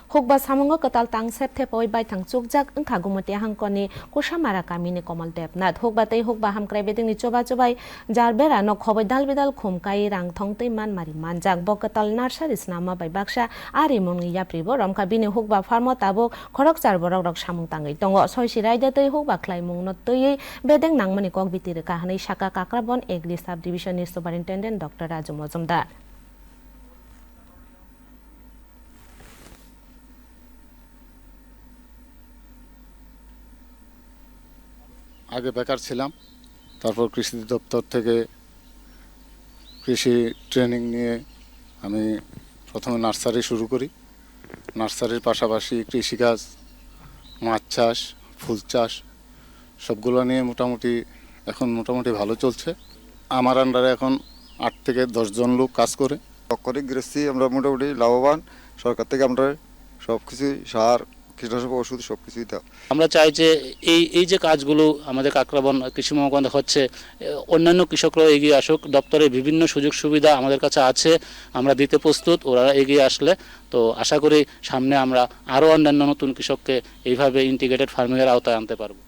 Hukba samungo katal tang sep te poi bai thang chukjak engkha gumati hangkoni kusamara kamini Komal Debnath hukba hamkrai beding ni choba chobai jarbera no khoboi dalbidal khumkai rang thongtei man mari manjak bo katal nursery snama bai baksa ari mungni yapribo ramkha bini hukba farmo tabuk khorokchar borok rok samung tangai tongo soisi raida tei hukba khlaimung no tei bedeng nangmani kok bitire kahanai Saka Kakrabon Agri Sub Division ni Superintendent Dr. Raju Mojumdar আগে বেকার ছিলাম তারপর কৃষি দপ্তর থেকে কৃষি training নিয়ে আমি প্রথমে নার্সারি শুরু করি নার্সারির পাশাপাশি কৃষিকাজ মাছ চাষ ফুল চাষ সবগুলো নিয়ে মোটামুটি ভালো চলছে আমার আন্ডারে এখন 8 থেকে 10 জন লোক কাজ করে তৎক্ষণিক গৃহস্থী আমরা মোটামুটি লাভবান সরকার থেকে আমরা সবকিছু সার কীটনাশক ওষুধ সবকিছুই দাও আমরা চাই যে এই যে কাজগুলো আমাদের কাকরাবন কৃষি মহকুমায় হচ্ছে অন্যান্য কৃষকরাও এগিয়ে আসুক দপ্তরের বিভিন্ন সুযোগ সুবিধা আমাদের কাছে আছে আমরা দিতে প্রস্তুত ওরা এগিয়ে আসলে তো আশা করি সামনে আমরা আরও অন্যান্য নতুন কৃষককে এইভাবে ইন্টিগ্রেটেড ফার্মিংয়ের আওতায় আনতে পারবো